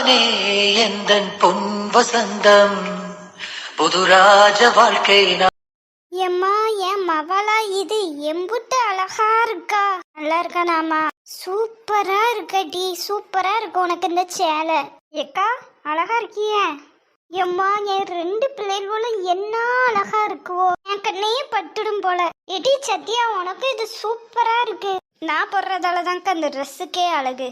நீதானே எந்தன் பொன் வசந்தம் புதுராஜ வாழ்க்கை எம்மா என் மவளா இது எம்புட்டு அழகா இருக்கா. நல்லா இருக்கானாமா? சூப்பரா இருக்கடி, சூப்பரா இருக்கு உனக்கு இந்த சேலை. ஏக்கா அழகா இருக்கிய. எம்மா என் ரெண்டு பிள்ளைகளும் என்ன அழகா இருக்குவோ, என் கண்ணையே பட்டுடும் போல. எடி சத்தியா உனக்கு இது சூப்பரா இருக்கு. நான் போடுறதாலதான்க்கா அந்த ட்ரெஸ்ஸுக்கே அழகு.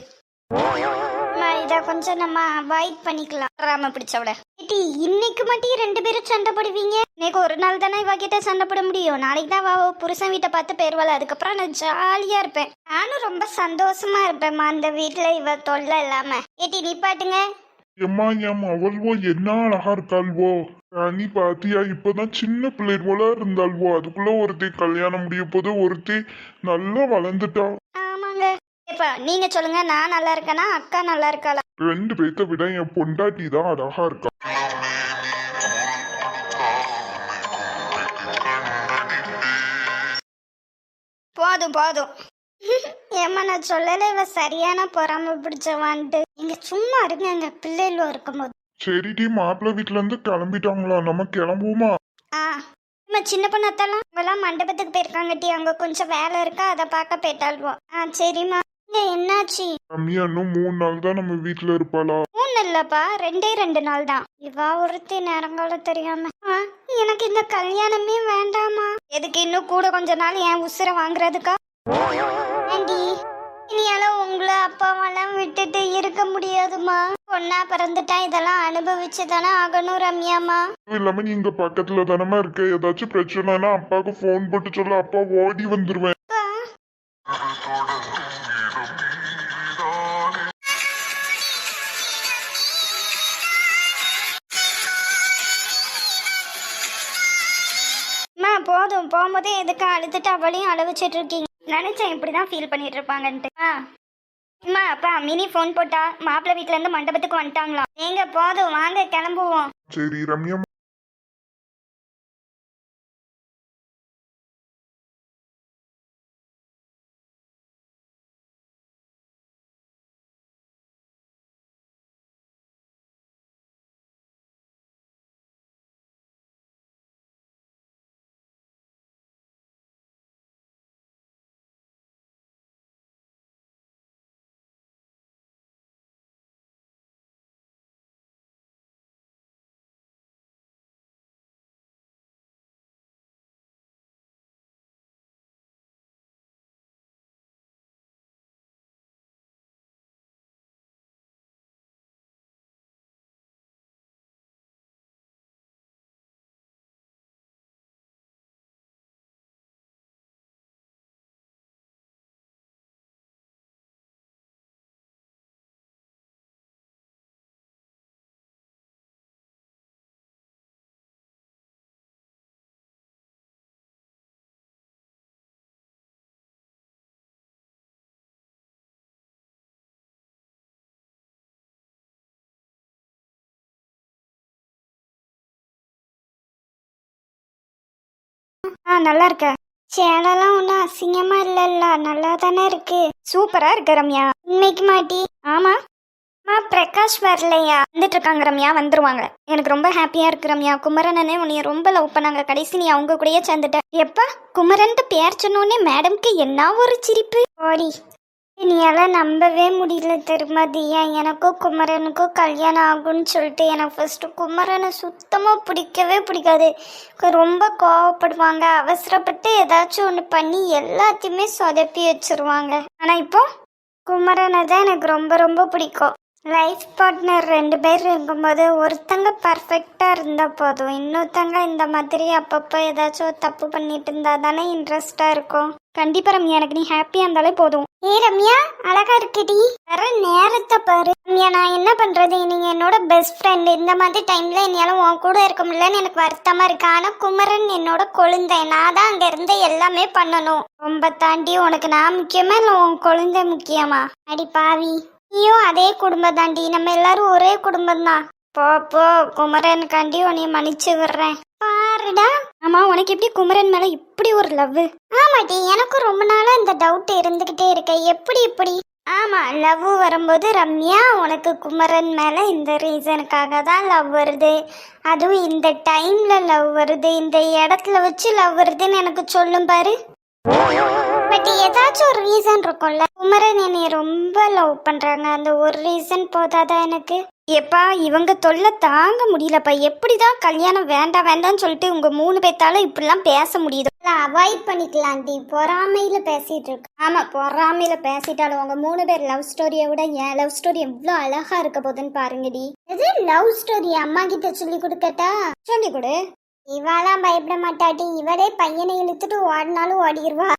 இத கொஞ்சம் நம்ம அவாய்ட் பண்ணிக்கலாம். ராம பிடிச்சவள ஏடி இன்னைக்கு மட்டும் ரெண்டு பேரும் சண்டை போடுவீங்க. இன்னைக்கு ஒரு நாள் தானே இவகிட்ட சண்டை போட முடியும். நாளைக்கு தான் வா புருஷன் வீட்டை பார்த்து போயிருவாள். அதுக்கப்புறம் நான் ஜாலியா இருப்பேன். நானும் ரொம்ப சந்தோஷமா இருப்பேன்மா அந்த வீட்டுல இவ தொல்லை இல்லாம. ஏடி நீ பாட்டுங்க. எம்மா எம் அவள்வோ என்ன அழகா இருக்காள்வோ. நீ பாத்தியா இப்பதான் சின்ன பிள்ளை போல இருந்தாள்வோ. அதுக்குள்ள ஒருத்தி கல்யாணம் முடிய போது ஒருத்தி நல்லா வளர்ந்துட்டா. ஆமாங்க. இப்ப நீங்க சொல்லுங்க, நான் நல்லா இருக்கேனா அக்கா நல்லா இருக்காளா? ரெண்டு பேர்த்த விட என் பொண்டாட்டி தான் அழகா இருக்கா. போதும் போதும். ஏமா நான் சொல்லல இவ சரியான பொறாம பிடிச்சவான்ட்டு. நீங்க சும்மா இருங்க பிள்ளைகளும் இருக்கும்போது. சரிடி மாப்பிள்ளை வீட்டுல இருந்து கிளம்பிட்டாங்களா? நம்ம கிளம்புவோமா? நம்ம சின்ன பொண்ணாத்தெல்லாம் இவெல்லாம் மண்டபத்துக்கு போயிருக்காங்கட்டி. அங்க கொஞ்சம் வேலை இருக்கா, அதை பார்க்க போயிட்டாள்வோம். சரிம்மா. என்னாச்சு? ரம்யா இன்னும் 3 நாள் தான் நம்ம வீட்டுல இருப்பாளா? 3 இல்லப்பா, 2 நாள் தான். இவா ஒருத்தி நேரங்கால தெரியாம. எனக்கு இந்த கல்யாணமே வேண்டாமா? எதுக்கு இன்னும் கூட கொஞ்ச நாள் என் உசுரை வாங்குறதுக்கா? ஆண்டி இனியால உங்களை அப்பாவெல்லாம் விட்டுட்டு இருக்க முடியாதுமா. பொண்ணா பிறந்துட்டா இதெல்லாம் அனுபவிச்சு தானே ஆகணும் ரம்யாமா. இல்லாம நீங்க பக்கத்துல தானமா இருக்க. ஏதாச்சும் பிரச்சனைனா அப்பாவுக்கு போன் போட்டு சொல்ல, அப்பா ஓடி வந்துருவேன். போதும் போகும்போதே எதுக்கு அழுதுட்டு அவளையும் அழ வச்சிட்டு இருக்கீங்க? நினைச்சேன் இப்படிதான் ஃபீல் பண்ணிட்டு இருப்பாங்கன்ட்டு. அம்மா அப்பா மினி போன் போட்டா மாப்பிள்ளை வீட்டுல இருந்து மண்டபத்துக்கு வந்துட்டாங்களாம். எங்க போதும் வாங்க கிளம்புவோம். சரி ரம்யா. நல்லா இருக்க. சேலெல்லாம் ஒன்றும் அசிங்கமா இல்லல்ல, நல்லா தானே இருக்கு. சூப்பரா இருக்கு ரம்யா. இன்னைக்கு மாட்டி. ஆமா பிரகாஷ் வரலையா? வந்துட்டு இருக்காங்க ரம்யா, வந்துருவாங்க. எனக்கு ரொம்ப ஹாப்பியா இருக்கு ரம்யா. குமரனே உன்னைய ரொம்ப லவ் பண்ணாங்க, கடைசி நீ அவங்க கூடயே சேர்ந்துட்ட. எப்ப குமரன்ட்டு பேர் சொன்னோடனே மேடம்க்கு என்ன ஒரு சிரிப்பு. ஓடி நீயெல்லாம் நம்பவே முடியல திருமதியா. எனக்கும் குமரனுக்கும் கல்யாணம் ஆகும்னு சொல்லிட்டு எனக்கு ஃபர்ஸ்ட் குமரனை சுத்தமாக பிடிக்கவே பிடிக்காது. ரொம்ப கோவப்படுவாங்க, அவசரப்பட்டு ஏதாச்சும் ஒன்று பண்ணி எல்லாத்தையுமே சொதப்பி வச்சிருவாங்க. ஆனால் இப்போ குமரனை தான் எனக்கு ரொம்ப ரொம்ப பிடிக்கும். லைஃப் பார்ட்னர் 2 பேர் இருக்கும்போது ஒருத்தங்க பர்ஃபெக்டாக இருந்தால் போதும். இன்னொருத்தங்க இந்த மாதிரி அப்பப்போ ஏதாச்சும் தப்பு பண்ணிட்டு இருந்தா தானே இன்ட்ரெஸ்டாக இருக்கும். கண்டிப்பா ரம்யா, எனக்கு நீ ஹாப்பியா இருந்தாலே போதும். ரம்யா அழகா இருக்குடி. வர நேரத்தை பாரு ரம்யா. நான் என்ன பண்றது, நீங்க என்னோட பெஸ்ட் ஃப்ரெண்ட். இந்த மாதிரி டைம்ல என்னால உன் கூட இருக்க முடியலன்னு எனக்கு வருத்தமா இருக்கு. ஆனா குமரன் என்னோட கொழுந்தை, நான் தான் அங்க இருந்து எல்லாமே பண்ணணும். ரொம்ப தாண்டி உனக்கு நான் முக்கியமா இல்லை உன் கொழுந்தை முக்கியமா? அடி பாவி, நீயும் அதே குடும்பம் தாண்டி. நம்ம எல்லாரும் ஒரே குடும்பம் தான். போ குமரனுக்காண்டி உன்னை மன்னிச்சு விடுறேன். பாருடா. ஆமா உனக்கு எப்படி குமரன் மேல இப்படி ஒரு லவ்? ஆமாட்டி, எனக்கும் ரொம்ப நாளா இந்த டவுட் இருந்துகிட்டே இருக்க. எப்படி இப்படி ஆமா, லவ் வரும்போது ரம்யா உனக்கு குமரன் மேல இந்த ரீசனுக்காக தான் லவ் வருது, அதுவும் இந்த டைம்ல லவ் வருது, இந்த இடத்துல வச்சு லவ் வருதுன்னு எனக்கு சொல்லும் பாரு. பட் ஏதாச்சும் ஒரு ரீசன் இருக்கும்ல. குமரன் என்னை ரொம்ப லவ் பண்றாங்க, அந்த ஒரு ரீசன் போதாதா எனக்கு? எப்பா இவங்க தொல்லை தாங்க முடியலப்பா. எப்படிதான் கல்யாணம் வேண்டாம் வேண்டாம்னு சொல்லிட்டு உங்க 3 பேத்தால இப்படிலாம் பேச முடியுது? அவாய்ட் பண்ணிக்கலாண்டி, பொறாமையில பேசிட்டு இருக்கு. ஆமா, பொறாமையில பேசிட்டாலும் உங்க 3 பேர் லவ் ஸ்டோரியை விட என் லவ் ஸ்டோரி எவ்வளோ அழகா இருக்க போதுன்னு பாருங்கடி. இது லவ் ஸ்டோரி அம்மா கிட்ட சொல்லி கொடுக்கட்டா? சொல்லி கொடு. இவாலாம் பயப்பட மாட்டாட்டி, இவளே பையனை இழுத்துட்டு ஓடினாலும் ஓடிடுவா.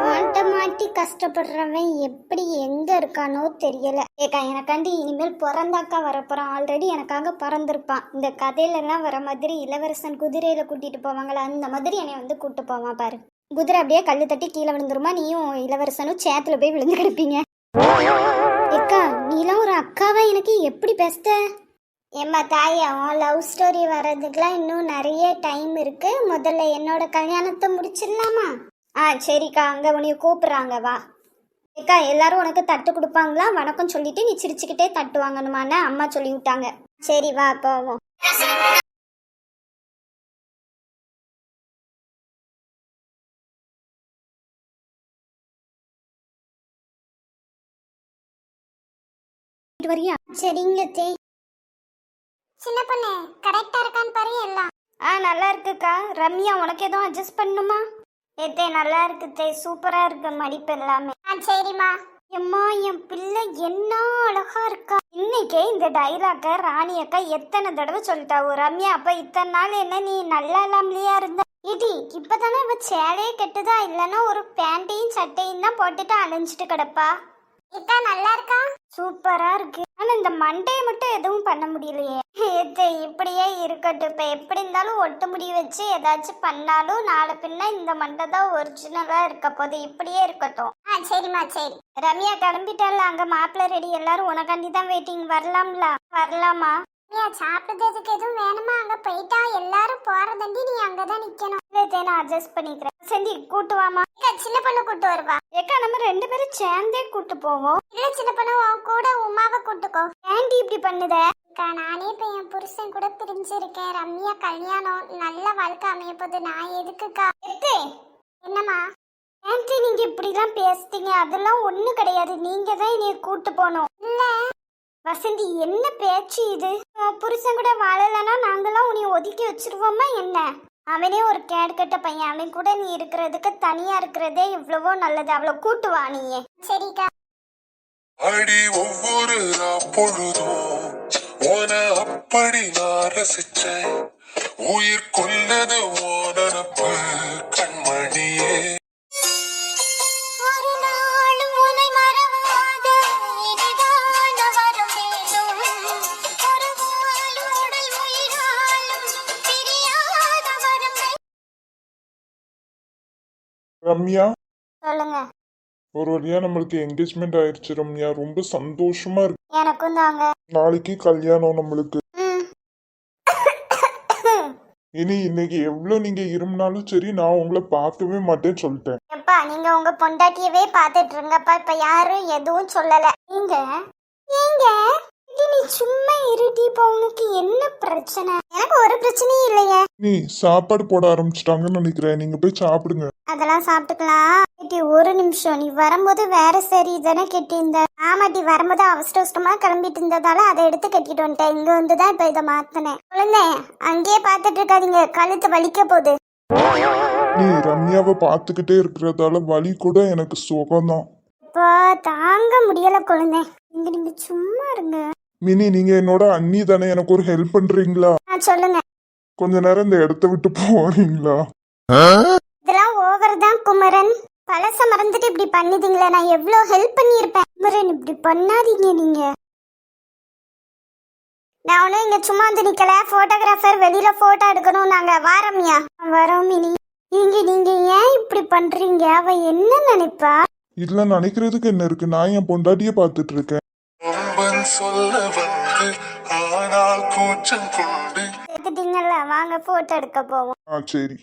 மாட்ட மாட்டி கஷ்டப்படுறவன் எப்படி எங்க இருக்கானோ தெரியல. ஏக்கா எனக்காண்டி இனிமேல் பிறந்தாக்கா வரப்போறான். ஆல்ரெடி எனக்காக பிறந்திருப்பான். இந்த கதையில எல்லாம் வர மாதிரி இளவரசன் குதிரையில கூட்டிட்டு போவாங்களா, அந்த மாதிரி என்னை வந்து கூட்டு போவான் பாரு. குதிரை அப்படியே கல்லு தட்டி கீழே விழுந்துருமா, நீயும் இளவரசனும் சேத்துல போய் விழுந்து கிடப்பீங்க. ஏக்கா நீலாம் ஒரு அக்காவா எனக்கு எப்படி பேசுத? ஏம்மா தாயா, உன் லவ் ஸ்டோரி வர்றதுக்கெல்லாம் இன்னும் நிறைய டைம் இருக்கு. முதல்ல என்னோட கல்யாணத்தை முடிச்சிடலாமா? சரிக்கா, அங்க உன்னைய கூப்பிடுறாங்க, வா. ஏக்கா எல்லாரும் உனக்கு தட்டு கொடுப்பாங்களா? வணக்கம் சொல்லிட்டு நீ சிரிச்சுக்கிட்டே தட்டு வாங்கணுமான்னு அம்மா சொல்லி விட்டாங்க. சரி வா போவோம். வரியா? சரிங்க தே. சின்ன பொண்ணு கரெக்டா இருக்கான்னு பாரு எல்லாம். நல்லா இருக்குக்கா. ரம்யா உனக்கு எதுவும் அட்ஜஸ்ட் பண்ணுமா? ஏத்தே நல்லா இருக்கு தே, சூப்பரா இருக்கு மடிப்பு எல்லாமே. சரிம்மா. எம்மா என் பிள்ளை என்ன அழகா இருக்கா. இன்னைக்கே இந்த டைலாக்க ராணி அக்கா எத்தனை தடவை சொல்லிட்டாவோ. ரம்யா அப்ப இத்தனை நாள் என்ன நீ நல்லா இல்லாமலையா இருந்த? இடி இப்பதானே இவ சேலையே கெட்டுதா, இல்லைன்னா ஒரு பேண்டையும் சட்டையும் தான் போட்டுட்டு அலைஞ்சிட்டு கிடப்பா. இத்தா நல்லா இருக்கா? சூப்பரா இருக்கு. ஆனா இந்த மண்டையை மட்டும் எதுவும் பண்ண முடியலையே. இப்படியே இருக்கட்டும். இப்ப எப்படி இருந்தாலும் ஒட்டு முடி வச்சு ஏதாச்சும் பண்ணாலும் நாளை பின்ன இந்த மண்டை தான் ஒரிஜினலா இருக்க போது. இப்படியே இருக்கட்டும். சரிம்மா சரி. ரம்யா கிளம்பிட்டால, அங்க மாப்பிள்ளை ரெடி, எல்லாரும் உனக்காண்டி தான் வெயிட்டிங். வரலாம்ல? வரலாமா? சாப்பிடுறதுக்கு எதுவும் வேணுமா? அங்க போயிட்டா எல்லாரும் போறதண்டி நீ அங்கதான் நிக்கணும். நான் அட்ஜஸ்ட் பண்ணிக்கிறேன். செந்தி கூட்டு வாமா. சின்ன பொண்ணு கூட்டு வருவா. ஏக்கா நம்ம 2 பேரும் சேர்ந்தே கூட்டு போவோம். இல்ல சின்ன பொண்ணு உன் கூட உமாவை கூட்டுக்கோ. ஏன்டி இப்படி பண்ணுத? நானே இப்ப என் புருஷன் கூட பிரிஞ்சிருக்கேன். ரம்யா கல்யாணம் நல்ல வாழ்க்கை அமைய போது. நான் எதுக்குக்கா? என்னம்மா ஆன்டி நீங்க இப்படிலாம் பேசுறீங்க? அதெல்லாம் ஒண்ணு கிடையாது. நீங்க தான் என்னைய கூட்டு போகணும். இல்ல வசந்தி என்ன பேச்சு இது? புருஷன் கூட வாழலன்னா நாங்கெல்லாம் உன்னை ஒதுக்கி வச்சிருவோமா என்ன? அவனே ஒரு கேடுகட்ட பையன். அவன் கூட நீ இருக்கிறதுக்கு தனியா இருக்கிறதே இவ்வளவோ நல்லது. அவளை கூட்டு வா நீயே. சரிக்கா. அடி ஒவ்வொரு பொழுதும் உன அப்படி நான் ரசிச்சேன். உயிர் கொள்ளது ஓனப்பு கண்மணியே. ரம்யா சொல்லுங்க. ஒரு வழியா நம்மளுக்கு என்கேஜ்மெண்ட் ஆயிடுச்சு ரம்யா. ரொம்ப சந்தோஷமா இருக்கு. எனக்கும் தாங்க. நாளைக்கு கல்யாணம் நம்மளுக்கு. இனி இன்னைக்கு எவ்வளவு நீங்க இருமுனாலும் சரி, நான் உங்களை பார்க்கவே மாட்டேன்னு சொல்லிட்டேன். எப்பா நீங்க உங்க பொண்டாட்டியவே பாத்துட்டு இருங்கப்பா. இப்ப யாரும் எதுவும் சொல்லல. நீங்க நீ சும்மா இருடி. இப்ப உனக்கு என்ன பிரச்சனை? எனக்கு ஒரு பிரச்சனையும் இல்லையே. நீ சாப்பாடு போட ஆரம்பிச்சிட்டாங்கன்னு நினைக்கிறேன். நீங்க போய் சாப்பிடுங்க. அதெல்லாம் சாப்பிட்டுக்கலாம். ஒரு நிமிஷம், நீ வரும்போது வேற சரி தானே கெட்டியிருந்த? ஆமாட்டி, வரும்போது அவசரமா கிளம்பிட்டு இருந்ததால அதை எடுத்து கட்டிட்டு வந்துட்டேன். இங்க வந்துதான் இப்ப இதை மாத்தினேன். குழந்தை அங்கேயே பாத்துட்டு இருக்காதீங்க, கழுத்து வலிக்க போகுது. நீ ரம்யாவை பாத்துக்கிட்டே இருக்கிறதால வலி கூட எனக்கு சுகம்தான். இப்போ தாங்க முடியல குழந்தை. நீங்க சும்மா இருங்க. மினி நீங்க என்னோட அண்ணி தானே, எனக்கு ஒரு ஹெல்ப் பண்றீங்களா? சொல்லுங்க. கொஞ்ச நேரம் இந்த இடத்த விட்டு போறீங்களா? இதெல்லாம் ஓவர் தான் குமரன். பழச மறந்துட்டு இப்படி பண்ணிட்டீங்களே. நான் எவ்வளவு ஹெல்ப் பண்ணியிருப்பேன். குமரன் இப்படி பண்ணாதீங்க நீங்க. நான் ஒன்னும் இங்க சும்மா வந்து நிக்கல. போட்டோகிராஃபர் வெளியில போட்டோ எடுக்கணும். நாங்க வாரம்யா வரோம். மினி நீங்க ஏன் இப்படி பண்றீங்க? அவ என்ன நினைப்பா? இதுல நினைக்கிறதுக்கு என்ன இருக்கு? நான் என் பொண்டாட்டிய பாத்துட்டு இருக்கேன். சொல்ல வந்து ஆனால் கூச்சம் கொண்டு எடுத்துட்டீங்கல்ல, வாங்க போட்டோ எடுக்க போவோம். சரி.